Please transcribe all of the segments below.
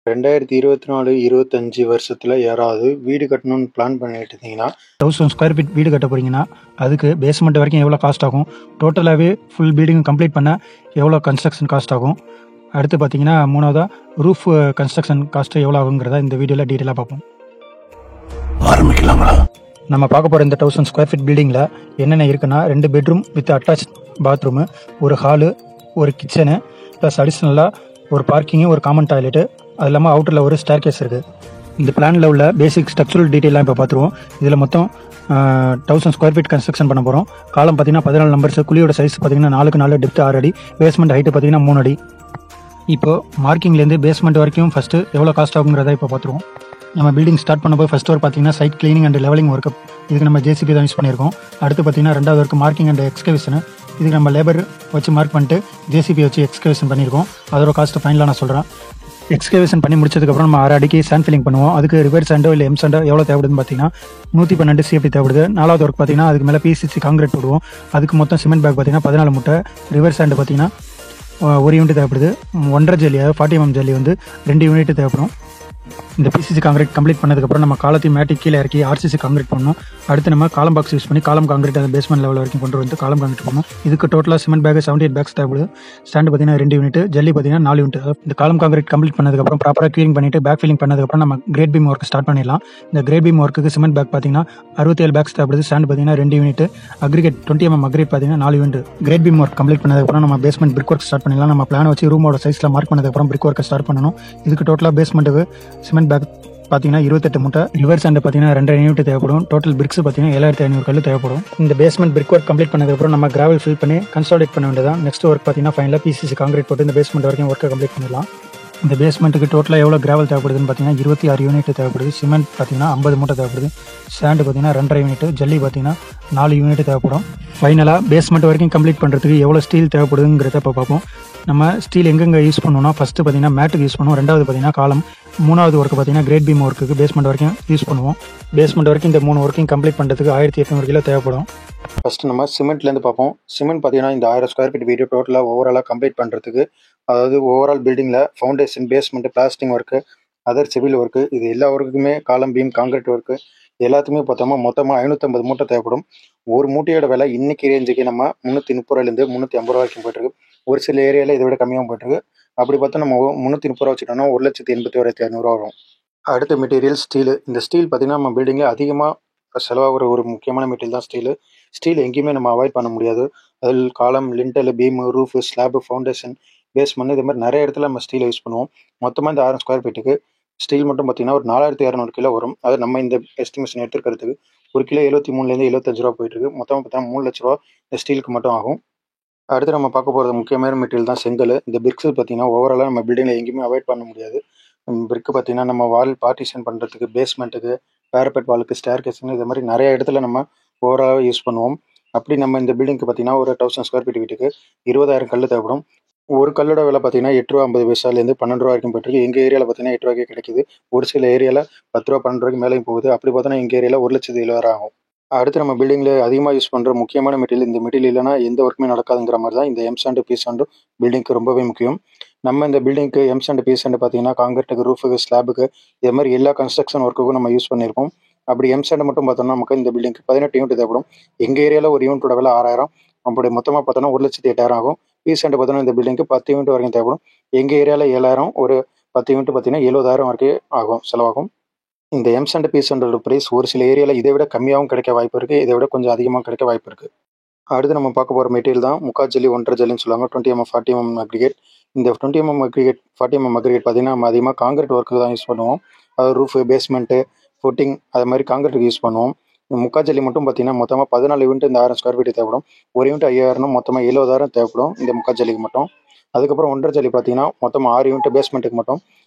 2024, 25 வருஷத்துல யாராவது வீடு கட்டணும்னு பிளான் பண்ணிட்டு இருந்தீங்கன்னா 1000 ஸ்கொயர் ஃபீட் வீடு கட்ட போகிறீங்கன்னா அதுக்கு பேஸ்மெண்ட் வரைக்கும் எவ்வளோ காஸ்ட் ஆகும், டோட்டலாகவே ஃபுல் பில்டிங் கம்ப்ளீட் பண்ண எவ்வளோ கன்ஸ்ட்ரக்ஷன் காஸ்ட் ஆகும், அடுத்து பார்த்தீங்கன்னா மூணாவதாக ரூஃப் கன்ஸ்ட்ரக்ஷன் காஸ்ட்டு எவ்வளோ ஆகுங்கிறத இந்த வீடியோவில் டீட்டெயிலாக பார்ப்போம். ஆரம்பிக்கலாங்களா? நம்ம பார்க்க போகிற இந்த 1000 ஸ்கொயர் ஃபீட் பில்டிங்கில் என்னென்ன இருக்குன்னா 2 பெட்ரூம் வித் அட்டாச் பாத்ரூமு, ஒரு ஹாலு, ஒரு கிச்சனு, ப்ளஸ் அடிஷ்னலாக ஒரு பார்க்கிங்கு, ஒரு காமன் டாய்லெட்டு, அது இல்லாமல் அவுட்டரில் ஒரு ஸ்டேர் கேஸ் இருக்குது. இந்த பிளானில் உள்ள பேசிக் ஸ்ட்ரக்சரல் டீட்டெயிலாம் இப்போ பார்த்துருவோம். இதில் மொத்தம் 1000 ஸ்கொயர் ஃபீட் கன்ஸ்ட்ரக்ஷன் பண்ண போகிறோம். காலம் பார்த்தீங்கன்னா 14 நம்பர்ஸ், குழியோட சைஸ் பார்த்தீங்கன்னா 4க்கு 4, டெப்த் 6 அடி, பேஸ்மெண்ட் ஹைட்டு பார்த்தீங்கன்னா 3 அடி. இப்போது மார்க்கிங்லேருந்து பேஸ்மெண்ட் வரைக்கும் ஃபஸ்ட்டு எவ்வளோ காஸ்ட் ஆகுங்கிறத இப்போ பார்த்துருவோம். நம்ம பில்டிங் ஸ்டார்ட் பண்ணும்போது ஃபஸ்ட் ஒர்க் பார்த்தீங்கன்னா site cleaning and levelling work, இதுக்கு நம்ம ஜேசிபி தான் யூஸ் பண்ணியிருக்கோம். அடுத்து பார்த்தீங்கன்னா ரெண்டாவது ஒர்க்கு மார்க்கிங் அண்ட் எக்ஸ்கவேஷனு, இதுக்கு நம்ம லேபர் வச்சு மார்க் பண்ணிட்டு ஜேசிபி வச்சு எக்ஸ்கவேஷன் பண்ணியிருக்கோம். அதோட காஸ்ட்டு ஃபைனலாக நான் சொல்கிறேன். எக்ஸ்கவேஷன் பண்ணி முடிச்சதுக்கப்புறம் நம்ம 6 அடிக்கு சாண்ட் ஃபில்லிங் பண்ணுவோம். அதுக்கு ரிவர்ஸ் சாண்டோ இல்லை எம் சாண்டோ எவ்வளோ தேவைப்படுதுன்னு பார்த்தீங்கன்னா 112 சிஎஃப்டி தேவைப்படுது. 4வது ஒர்க் பார்த்தீங்கன்னா அதுக்கு மேலே பிசிசி காங்கிரீட் போடுவோம். அதுக்கு மொத்தம் சிமெண்ட் பேக் பார்த்தீங்கன்னா 14 மூட்டை, ரிவர்ஸ் சாண்டு பார்த்தீங்கன்னா 1 யூனிட் தேவைப்படுது. 1.5 ஜல்லி 40 mm ஜல்லி 2 யூனிட் தேவைப்படும். இந்த பிசிசி காங்கிரீட் கம்ப்ளீட் பண்ணதுக்கப்புறம் நம்ம காலத்தையும் மேட்டிக் கீழே இறக்கி ஆர்சிசி காங்கிரீட் பண்ணணும். அடுத்து நம்ம காலம் பாக்ஸ் யூஸ் பண்ணி காலம் காங்கிரீட் அந்த பேஸ்மெண்ட் லெவல் வரைக்கும் கொண்டு வந்து காலம் காங்கிரீட் பண்ணணும். இதுக்கு டோட்டலாக சிமெண்ட் பேக் 78 பேக்ஸ் தேவைப்படுது. ஸ்டாண்டு பார்த்தீங்கன்னா 2 யூனிட், ஜல்லி பார்த்தீங்கன்னா 4 யூனிட். இந்த காலம் காங்கிரீட் கம்ப்ளீட் பண்ணதுக்கப்புறம் ப்ராப்பராக க்ளீனிங் பண்ணிட்டு பேக் ஃபில்லிங் பண்ணதுக்கப்புறம் நம்ம கிரேட் பீம் ஒர்க் ஸ்டார்ட் பண்ணிடலாம். இந்த கிரேட் பீம் ஒர்க்குக்கு சிமெண்ட் பேக் பார்த்தீங்கன்னா 67 பேக்ஸ் தேவைப்படுது. ஸ்டாண்டு பார்த்தீங்கன்னா 2 யூனிட், அக்ரிகேட் 20 mm அக்ரிகேட் பார்த்தீங்கன்னா 4 unit. Grade beam work complete பண்ணதுக்கப்புறம் நம்ம பேஸ்மெண்ட் பிரிக் ஒர்க் ஸ்டார்ட் பண்ணிடலாம். நம்ம பிளான் வச்சு ரூமோட சைஸில் மார்க் பண்ணதுக்கப்புறம் பிரிக் ஒர்க்கை ஸ்டார்ட் பண்ணணும். இதுக்கு டோட்டலாக பேஸ்மெண்ட்டுக்கு சிமெண்ட் பேக் பார்த்தீங்கன்னா 28 மூட்டை, ரிவர்ஸ் சாண்ட் பார்த்தீங்கன்னா 2 யூனிட் தேவைப்படும். டோட்டல் பிரிக்ஸ் பார்த்தீங்கன்னா 7500 கல் தேவைப்படும். இந்த பேஸ்மெண்ட் பிரிக் ஒர்க் கம்ப்ளீட் பண்ணதுக்கப்புறம் நம்ம கிராவல் ஃபில் பண்ணி கன்சாலிடேட் பண்ண வேண்டியதான். நெக்ஸ்ட் ஒர்க் பார்த்தீங்கன்னா ஃபைனலாக பிசிசி காங்கிரீட் போட்டு இந்த பேஸ்மெண்ட் வரைக்கும் ஒர்க்கை கம்ப்ளீட் பண்ணிடலாம். இந்த பேஸ்மெண்ட்டுக்கு டோட்டலாக எவ்வளோ கிராவல் தேவைப்படுதுன்னு பார்த்தீங்கன்னா 26 யூனிட் தேவைப்படுது. சிமெண்ட் பார்த்தீங்கன்னா 50 மூட்டை தேவைப்படுது. சாண்டு பார்த்தீங்கன்னா 2.5 யூனிட், ஜல்லி பார்த்தீங்கன்னா 4 யூனிட் தேவைப்படும். ஃபைனலாக பேஸ்மெண்ட் வரைக்கும் கம்ப்ளீட் பண்ணுறதுக்கு எவ்வளோ ஸ்டீல் தேவைப்படுதுங்கிறத இப்போ பார்ப்போம். நம்ம ஸ்டீல் எங்கெங்கே யூஸ் பண்ணுவோம்னா ஃபஸ்ட்டு பார்த்தீங்கன்னா மேட்டுக்கு யூஸ் பண்ணுவோம், ரெண்டாவது பார்த்தீங்கன்னா காலம், மூணாவது ஒர்க்கு பார்த்தீங்கன்னா கிரேட் பீம் ஒர்க்குக்கு பேஸ்மெண்ட் வரைக்கும் யூஸ் பண்ணுவோம். பேஸ்மெண்ட் வரைக்கும் இந்த 3 ஒர்க்கையும் கம்ப்ளீட் பண்ணுறதுக்கு 1800 கிலோ தேவைப்படும். ஃபஸ்ட்டு நம்ம சிமெண்ட்லேருந்து பார்ப்போம். சிமெண்ட் பார்த்தீங்கன்னா இந்த 1000 ஸ்கொயர் ஃபீட் வீடியோ டோட்டலாக ஓவராலாக கம்ப்ளீட் பண்ணுறதுக்கு, அதாவது ஓவரால் பில்டிங்கில் foundation, basement, plastering work, other civil work, இது எல்லா ஒர்க்குமே காலம், பீம், காங்கிரீட் ஒர்க்கு எல்லாத்துக்குமே பார்த்தோமா மொத்தமாக 550 மூட்டை தேவைப்படும். ஒரு மூட்டையோட விலை இன்னைக்கு ரேஞ்சுக்கு நம்ம 330 ரூபாயிலேருந்து 350 ரூபா வரைக்கும் போயிட்டுருக்கு. ஒரு சில ஏரியாவில் இதை விட கம்மியாகவும் போயிட்டுருக்கு. அப்படி பார்த்தா நம்ம 330 ரூபா வச்சுட்டோம்னா 1,81,500 வரும். அடுத்த மெட்டீரியல் ஸ்டீலு. இந்த ஸ்டீல் பார்த்தீங்கன்னா நம்ம பில்டிங்கில் அதிகமாக செலவாகிற ஒரு முக்கியமான மெட்டீரியல் தான் ஸ்டீலு. ஸ்டீல் எங்கேயுமே நம்ம அவாய்ட் பண்ண முடியாது. அதில் காலம், lintel, beam, roof, slab, foundation, basement, இது மாதிரி நிறைய இடத்துல நம்ம ஸ்டீலை யூஸ் பண்ணுவோம். மொத்தமாக இந்த 1000 ஸ்கொயர் ஃபீட்டுக்கு ஸ்டீல் மட்டும் பார்த்தீங்கன்னா ஒரு 4200 கிலோ வரும். அது நம்ம இந்த எஸ்டிமேஷன் எடுத்துக்கிறதுக்கு ஒரு கிலோ 73லேருந்து 75 ரூபா போயிட்டுருக்கு. மொத்தமாக பார்த்தீங்கன்னா 3 லட்ச ரூபா இந்த ஸ்டீலுக்கு மட்டும் ஆகும். அடுத்து நம்ம பார்க்க போகிறது முக்கியமான மெட்டீரியல் தான் செங்கல். இந்த பிரிக்ஸ் பார்த்தீங்கன்னா ஓவராலாக நம்ம பில்டிங்கில் எங்கேயுமே அவாய்ட் பண்ண முடியாது. பிரிக்கு பார்த்தீங்கன்னா நம்ம வால் பார்ட்டிஷன் பண்ணுறதுக்கு, பேஸ்மெண்ட்டுக்கு, பேரப்பெட் வாலுக்கு, ஸ்டேர் கேஸுன்னு இது மாதிரி நிறைய இடத்துல நம்ம ஓவராலாக யூஸ் பண்ணுவோம். அப்படி நம்ம இந்த பில்டிங்க்கு பார்த்தீங்கன்னா ஒரு 1000 ஸ்கொயர் ஃபீட் வீட்டுக்கு 20,000 கல் தேவைப்படும். ஒரு கல்லோட விலை பார்த்தீங்கன்னா 8 ரூபா 50 பைசாலேருந்து 12 ரூபா வரைக்கும் போயிட்டுருக்கு. எங்கள் ஏரியாவில் பார்த்தீங்கன்னா 8 ரூபாய்க்கு கிடைக்குது. ஒரு சில ஏரியாவில் 10 ரூபா 12 ரூபாய்க்கு மேலேயும் போகுது. அப்படி பார்த்தோன்னா எங்கள் ஏரியாவில் 1,70,000 ஆகும். அடுத்து நம்ம பில்டிங்கில் அதிகமாக யூஸ் பண்ணுற முக்கியமான மெட்டீரியல், இந்த மெட்டீரியல் இல்லைனா எந்த ஒர்க்குமே நடக்காதுங்கிற மாதிரி தான் இந்த எம் சாண்டு, பி சாண்டு பில்டிங்க்கு ரொம்பவே முக்கியம். நம்ம இந்த பில்டிங்க்கு எம் சாண்டு, பி சாண்டு பார்த்தீங்கன்னா காங்கிரீட்டுக்கு, ரூஃபுக்கு, ஸ்லாபுக்கு, இது மாதிரி எல்லா கன்ஸ்ட்ரக்ஷன் ஒர்க்குக்கும் நம்ம யூஸ் பண்ணியிருக்கோம். அப்படி எம் சாண்டு மட்டும் பார்த்தோம்னா நமக்கு இந்த பில்டிங்க்கு 18 யூனிட் தேவைப்படும். எங்கள் ஏரியாவில் ஒரு யூனிட்டோட விலை 6000. அப்படி மொத்தமாக பார்த்தோன்னா 1,08,000 ஆகும். பி சாண்டு பார்த்தோன்னா இந்த பில்டிங்க்கு 10 யூனிட் வரைக்கும் தேவைப்படும். எங்கள் ஏரியாவில் 7000, ஒரு 10 யூனிட் பார்த்தீங்கன்னா 70,000 வரைக்கும் ஆகும், செலவாகும். இந்த எம் சாண்ட், பி சாண்டோட ப்ரைஸ் ஒரு சில ஏரியாவில் இதை விட கம்மியாகவும் கிடைக்க வாய்ப்பு இருக்குது, இதை விட கொஞ்சம் அதிகமாக கிடைக்க வாய்ப்பு இருக்குது. அடுத்து நம்ம பார்க்க போகிற மெட்டீரியல் தான் முக்கால் ஜல்லி, 1.5 ஜல்லின்னு சொல்லுவாங்க. 20 mm 40 mm அக்ரிகேட். இந்த 20 mm அக்ரிகேட், 40 mm அக்ரிகேட் பார்த்தீங்கன்னா நம்ம அதிகமாக காங்கிரீட் ஒர்க்கு தான் யூஸ் பண்ணுவோம். அது ரூஃபு, பேஸ்மெண்ட்டு, ஃபுட்டிங், அது மாதிரி காங்கிரீட்டுக்கு யூஸ் பண்ணுவோம். இந்த முக்கால் ஜல்லி மட்டும் பார்த்தீங்கன்னா மொத்தமாக 14 யூனிட் இந்த 1000 ஸ்கொயர் ஃபீட் தேவைப்படும். ஒரு யூனிட் 5000, மொத்தமாக 70,000 தேவைப்படும் இந்த முக்கால் ஜல்லிக்கு மட்டும். அதுக்கப்புறம் 1.5 ஜல்லி பார்த்தீங்கன்னா மொத்தமாக 6 யூனிட் பேஸ்மெண்ட்டுக்கு மட்டும்.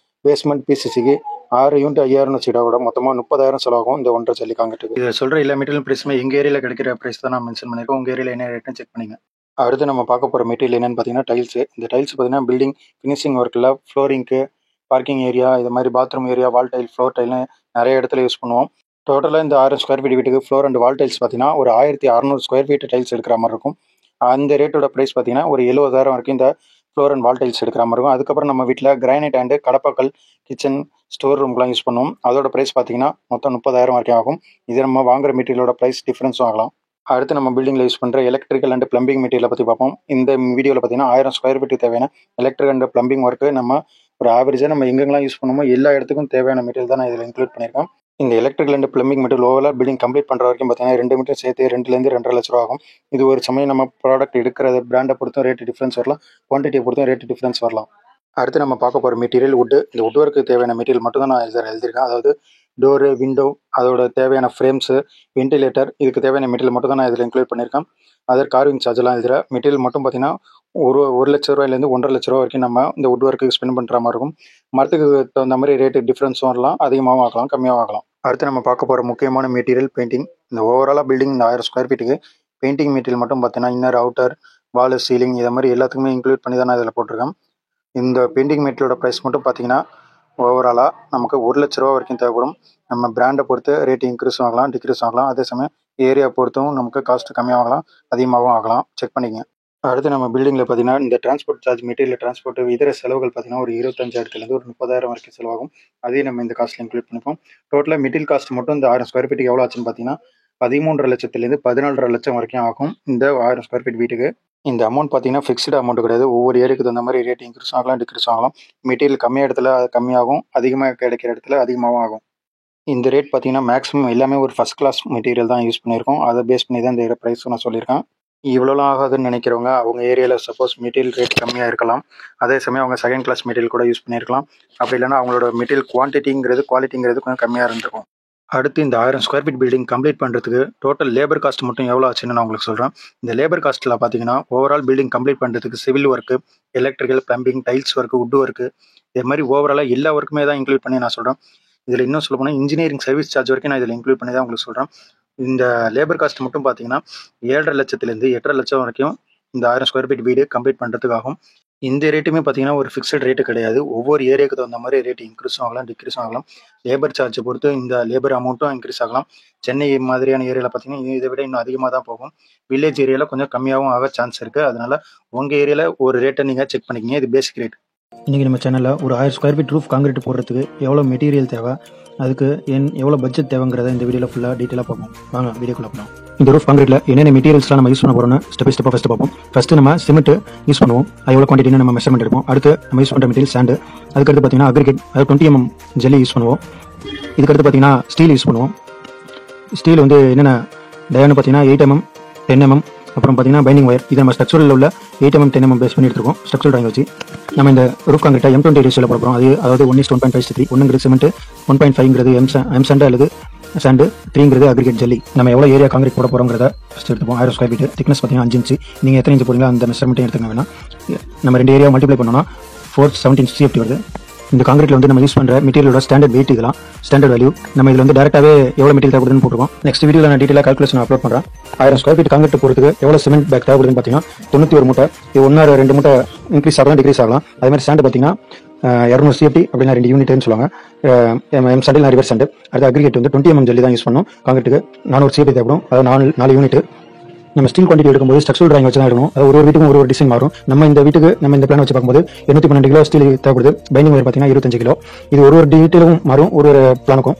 பேஸ்மெண்ட், பிசிசிக்கு 6 யூனிட் 5000 வச்சுக்கிட்டா கூட மொத்தமாக 30,000 செலவாகும் இந்த 1.5 ஜல்லி காங்கிரீட்டுக்கு. இதை சொல்கிற எல்லா மெட்டீரியல் ப்ரைஸுமே எங்கள் ஏரியாவில் கிடைக்கிற ப்ரைஸ் தான் நான் மென்ஷன் பண்ணியிருக்கோம். உங்கள் ஏரியாவில் என்ன ரேட்னு செக் பண்ணிங்க. அடுத்து நம்ம பார்க்க போகிற மெட்டீரியல் என்னென்னு பார்த்தீங்கன்னா டைல்ஸு. இந்த டைல்ஸ் பார்த்தீங்கன்னா பில்டிங் ஃபினிஷிங் ஒர்க்கில், ஃப்ளோரிங்க்கு, பார்க்கிங் ஏரியா, இது மாதிரி bathroom area, wall tile, floor டைல்னு நிறைய இடத்துல யூஸ் பண்ணுவோம். டோட்டலாக இந்த 1000 ஸ்கொயர் ஃபீட் வீட்டுக்கு ஃப்ளோர் அண்ட் வால் டைல்ஸ் பார்த்தீங்கன்னா ஒரு 1600 ஸ்கொயர் ஃபீட் டைல்ஸ் எடுக்கிற மாதிரி இருக்கும். அந்த ரேட்டோட ப்ரைஸ் பார்த்தீங்கன்னா ஒரு 70,000 வரைக்கும் இந்த ஃப்ளோர் அண்ட் வால் டைல்ஸ் எடுக்கிற மாதிரி இருக்கும். அதுக்கப்புறம் நம்ம வீட்டில் கிரானைட் அண்டு கடப்பாக்கல் கிச்சன் ஸ்டோர் ரூம்க்குலாம் யூஸ் பண்ணுவோம். அதோட ப்ரைஸ் பார்த்தீங்கன்னா மொத்தம் 30,000 வரைக்கும் ஆகும். இது நம்ம வாங்குற மெட்டீரியலோட ப்ரைஸ் டிஃப்ரென்ஸும் ஆகலாம். அடுத்து நம்ம பில்டிங்கில் யூஸ் பண்ணுற எலக்ட்ரிக்கல் அண்ட் பிளம்பிங் மெட்டீரியலை பற்றி பார்ப்போம். இந்த வீடியோவில் பார்த்தீங்கன்னா 1000 ஸ்கொயர் ஃபீட்டுக்கு தேவையான எலக்ட்ரிக் அண்ட் பிளம்பிங் ஒர்க்கு நம்ம ஒரு ஆவரேஜாக நம்ம எங்கெங்கெல்லாம் யூஸ் பண்ணுமோ எல்லா இடத்துக்கும் தேவையான மெட்டீரியல் தான் நான் இதில் இன்க்ளூட் பண்ணியிருக்கேன். இந்த electrical and plumbing material overall building complete பண்ணுற வரைக்கும் பார்த்தீங்கன்னா 2 மீட்டர் சேர்த்து 2லேருந்து 2.5 லட்ச ரூபா ஆகும். இது ஒரு சமயம் நம்ம ப்ராடக்ட் எடுக்கிற பிராண்டை பொறுத்தும் ரேட்டு டிஃப்ரென்ஸ் வரலாம், குவான்டிட்டியை பொறுத்தும் ரேட்டு டிஃப்ரென்ஸ் வரலாம். அடுத்து நம்ம பார்க்க போகிற மெட்டீரியல் வுட்டு. இந்த வுட் ஒர்க்கு தேவையான மெட்டீரியல் மட்டும் தான் நான் இதில் எழுதியிருக்கேன். அதாவது டோரு, விண்டோ, அதோட தேவையான ஃப்ரேம்ஸு, வென்டிலேட்டர், இதுக்கு தேவையான மெட்டீரியல் மட்டும் தான் நான் இதில் இன்க்ளூட் பண்ணியிருக்கேன். அதர் கார்விங் சார்ஜெலாம் எழுதுகிற மெட்டீரியல் மட்டும் பார்த்தீங்கன்னா 1 லட்ச ரூபாயிலேருந்து 1.5 லட்ச ரூபா வரைக்கும் நம்ம இந்த வுட் ஒர்க்கு ஸ்பெண்ட் பண்ணுற மாதிரி இருக்கும். மரத்துக்கு தகுந்த மாதிரி ரேட்டு டிஃப்ரென்ஸும் வரலாம், அதிகமாகவும் ஆகலாம், கம்மியாகவும் ஆகலாம். அடுத்து நம்ம பார்க்க போகிற முக்கியமான மெட்டீரியல் பெயிண்டிங். இந்த ஓவராலாக பில்டிங் இந்த 1000 ஸ்கொயர் ஃபீட்டுக்கு பெயிண்டிங் மெட்டீரியல் மட்டும் பார்த்தீங்கன்னா இன்னர், அவுட்டர், வால், சீலிங் இதை மாதிரி எல்லாத்துக்குமே இன்க்ளூட் பண்ணி தான் நான் இதில் போட்டிருக்கேன். இந்த பெயிண்டிங் மெட்டீரியலோட ப்ரைஸ் மட்டும் பார்த்தீங்கன்னா ஓவராலாக நமக்கு 1 லட்ச ரூபா வரைக்கும் தேவைப்படும். நம்ம பிராண்டை பொறுத்து ரேட் இன்க்ரீஸும் ஆகலாம், டிக்ரீஸும் ஆகலாம். அதே சமயம் ஏரியா பொறுத்தும் நமக்கு காஸ்ட்டு கம்மியாகலாம், அதிகமாகவும் ஆகலாம். செக் பண்ணிங்க. அடுத்து நம்ம பில்டிங்கில் பார்த்தீங்கன்னா இந்த டிரான்ஸ்போர்ட் சார்ஜ், மெட்டீரியல் டிரான்ஸ்போர்ட், இதர செலவுகள் பார்த்தீங்கன்னா ஒரு 25,000லேருந்து ஒரு 30,000 வரைக்கும் செலவாகும். அதையும் நம்ம இந்த காஸ்ட்டில் இன்க்ளூட் பண்ணிப்போம். டோட்டலாக மெட்டீரியல் காஸ்ட் மட்டும் இந்த 1000 ஸ்கொயர் ஃபீட்டுக்கு எவ்வளோ ஆச்சுன்னு பார்த்தீங்கன்னா 13.5 லட்சத்துலேருந்து 14.5 லட்சம் வரைக்கும் ஆகும் இந்த 1000 ஸ்கொயர் ஃபீட் வீட்டுக்கு. இந்த அமௌண்ட் பார்த்தீங்கன்னா ஃபிக்ஸ்டு அமௌண்ட் கிடையாது. ஒவ்வொரு ஏரியாவுக்கு தகுந்த மாதிரி ரேட் இன்க்ரீஸ் ஆகலாம், டிக்ரீஸ் ஆகலாம். மெட்டீரியல் கம்மியாக இடத்துல கம்மியாகும், அதிகமாக கிடைக்கிற இடத்துல அதிகமாகவும் ஆகும். இந்த ரேட் பார்த்தீங்கன்னா மேக்ஸிமம் எல்லாமே ஒரு ஃபஸ்ட் கிளாஸ் மெட்டீரியல் தான் யூஸ் பண்ணியிருக்கோம். அதை பேஸ் பண்ணி தான் இந்த ப்ரைஸும் நான் சொல்லியிருக்கேன். இவ்வளோலாம் ஆகாதுன்னு நினைக்கிறவங்க அவங்க ஏரியாவில் சப்போஸ் மெட்டீரியல் ரேட் கம்மியாக இருக்கலாம், அதே சமயம் அவங்க செகண்ட் கிளாஸ் மெட்டீரியல் கூட யூஸ் பண்ணியிருக்கலாம். அப்படி இல்லைன்னா அவங்களோட மெட்டீரியல் குவாலிட்டிங்கிறது கொஞ்சம் கம்மியாக இருந்திருக்கும். அடுத்து இந்த 1000 ஸ்கொயர் ஃபீட் பில்டிங் கம்ப்ளீட் பண்ணுறதுக்கு டோட்டல் லேபர் காஸ்ட் மட்டும் எவ்வளோ ஆச்சுன்னு நான் உங்களுக்கு சொல்கிறேன். இந்த லேபர் காஸ்ட்டில் பார்த்தீங்கன்னா ஓவரால் பில்டிங் கம்ப்ளீட் பண்ணுறதுக்கு civil work, electrical, plumbing, tiles work, would work, இது மாதிரி ஓவராலாக எல்லா ஒர்க்குமே தான் இன்க்ளூட் பண்ணி நான் சொல்கிறேன். இதில் இன்னும் சொல்ல போனால் இன்ஜினியரிங் சர்வீஸ் சார்ஜ் வரைக்கும் நான் இதில் இன்க்ளூட் பண்ணி தான் உங்களுக்கு சொல்கிறேன். இந்த லேபர் காஸ்ட் மட்டும் பார்த்தீங்கன்னா 7.5 லட்சத்துலேருந்து 8.5 லட்சம் வரைக்கும் இந்த 1000 ஸ்கொயர் ஃபீட் வீடு கம்ப்ளீட் பண்ணுறதுக்காகும். இந்த ரேட்டுமே பார்த்தீங்கன்னா ஒரு ஃபிக்ஸட் ரேட்டு கிடையாது. ஒவ்வொரு ஏரியாவுக்கு தகுந்த மாதிரி ரேட் இன்க்ரீஸும் ஆகலாம், டிக்ரீஸும் ஆகலாம். லேபர் சார்ஜை பொறுத்து இந்த லேபர் அமௌண்ட்டும் இன்க்ரீஸ் ஆகலாம். சென்னை மாதிரியான ஏரியாவில் பார்த்தீங்கன்னா இதை விட இன்னும் அதிகமாக தான் போகும். வில்லேஜ் ஏரியாவில் கொஞ்சம் கம்மியாகவும் ஆக சான்ஸ் இருக்குது. அதனால் உங்கள் ஏரியாவில் ஒரு ரேட்டை நீங்கள் செக் பண்ணிக்கிங்க. இது பேசிக் ரேட். இன்றைக்கி நம்ம சேனலில் ஒரு 1000 ஸ்கொயர் ஃபீட் ரூஃப் காங்கிரீட் போடுறதுக்கு எவ்வளோ மெட்டீரியல் தேவை, அதுக்கு எவ்வளோ பட்ஜெட் தேவைங்கிறத இந்த வீடியோவில் ஃபுல்லாக டீட்டெயிலாக பார்ப்போம். வாங்க வீடியோக்குள்ள போகலாம். இந்த ரூஃப் காங்கிரீட்டில் என்னென்ன மெட்டீரியல்ஸ்லாம் நம்ம யூஸ் பண்ண போகிறோம்னு ஸ்டெப் பை ஸ்டெப்பாக ஃபஸ்ட்டு பார்ப்போம். ஃபஸ்ட்டு நம்ம சிமெண்ட் யூஸ் பண்ணுவோம். அது எவ்வளோ குவான்டிட்டின்னு நம்ம மெஷர்மெண்ட் எடுப்போம். அடுத்து நம்ம யூஸ் பண்ணுற மெட்டீரியல் சாண்டு. அதுக்கடுத்து பார்த்தீங்கன்னா அக்ரிகேட், அதாவது 20 mm ஜெல்லி யூஸ் பண்ணுவோம். இதுக்கடுத்து பார்த்தீங்கன்னா ஸ்டீல் யூஸ் பண்ணுவோம். ஸ்டீல் வந்து என்னென்ன டயான்னு பார்த்தீங்கன்னா 8 mm, 10 mm, அப்புறம் பார்த்தீங்கன்னா பைண்டிங் ஒயர். இதை நம்ம ஸ்ட்ரக்சரில் உள்ள 8 mm, 10 mm பேஸ் பண்ணி எடுத்துருக்கோம். ஸ்ட்ரக்சரல் ட்ராயிங் வச்சு நம்ம இந்த ரூஃப் காங்கிரீட்டை M20 ரேஷியோவில் போட போகிறோம். அதாவது 1:1.5:3. 1ங்கிறது சிமெண்ட், 1.5ங்கிறது எம் சாண்டு அல்லது சாண்டு, 3ங்கிறது அக்ரிகேட் ஜெல்லி. நம்ம எவ்வளோ ஏரியா காங்கிரீட் போட போகிறோங்கிறத ஃபஸ்ட் எடுத்துப்போம். 1000 ஸ்கொயர் ஃபீட் திக்னஸ் பார்த்தீங்கன்னா 5 இன்ச்சு. நீங்கள் எத்தனை இன்ச்சு போடுறீங்களோ அந்த மெஷர்மெண்ட்டையும் எடுத்துக்க வேணாம். நம்ம 2 ஏரியா மல்டிப்ளை பண்ணோம்னா 417 CFT வருது. இந்த காங்கிரீட்டில் வந்து நம்ம யூஸ் பண்ணுற மெட்டீரியலோட ஸ்டாண்டர்ட் வெயிட், இதெல்லாம் ஸ்டாண்டர்ட் வேல்யூ. நம்ம இதில் வந்து டேரெக்டாகவே எவ்வளோ மெட்டீரியல் தேவைப்படுதுன்னு போட்டுருக்கோம். நெக்ஸ்ட் வீடியோவில் நான் டீட்டெயிலாக கால்குலேஷன் அப்லோட் பண்ணுறேன். 1000 ஸ்கொயர் ஃபீட் காங்கிரீட் போகிறதுக்கு எவ்வளோ சிமெண்ட் பேக் தேவைப்படுதுன்னு பார்த்தீங்கன்னா 91 மூட்டை. இது 1-2 மூட்டை இன்க்ரீஸ் ஆகலாம், டிக்ரீஸ் ஆகலாம். அதே மாதிரி ஸ்டாண்டு பார்த்தீங்கன்னா 200 CFT அப்படின்னா 2 யூனிட்னு சொல்லுவாங்க. எம் சாண்டில் ரிவர்ஸ் ஸ்டாண்டு. அடுத்து அக்ரிகேட் வந்து 20 mm ஜெல்லி தான் யூஸ் பண்ணணும். காங்கிரீட்டுக்கு 400 CFT தேவைப்படும். அதாவது 4 யூனிட். நம்ம ஸ்டீல் குவான்டிட்டி எடுக்கும்போது ஸ்ட்ரக்சரல் ட்ராயிங் வச்சு தான் எடுக்கணும். அது ஒரு வீட்டுக்கும் ஒரு டிசைன் மாறும். நம்ம இந்த வீட்டுக்கு நம்ம இந்த பிளான் வச்சு பார்க்கும்போது 812 கிலோ ஸ்டீல் தேவைப்படுது. பைண்டிங் ஒயர் பார்த்தீங்கன்னா 25 கிலோ. இது ஒரு டீட்டெயிலும் மாறும் ஒரு பிளானுக்கும்.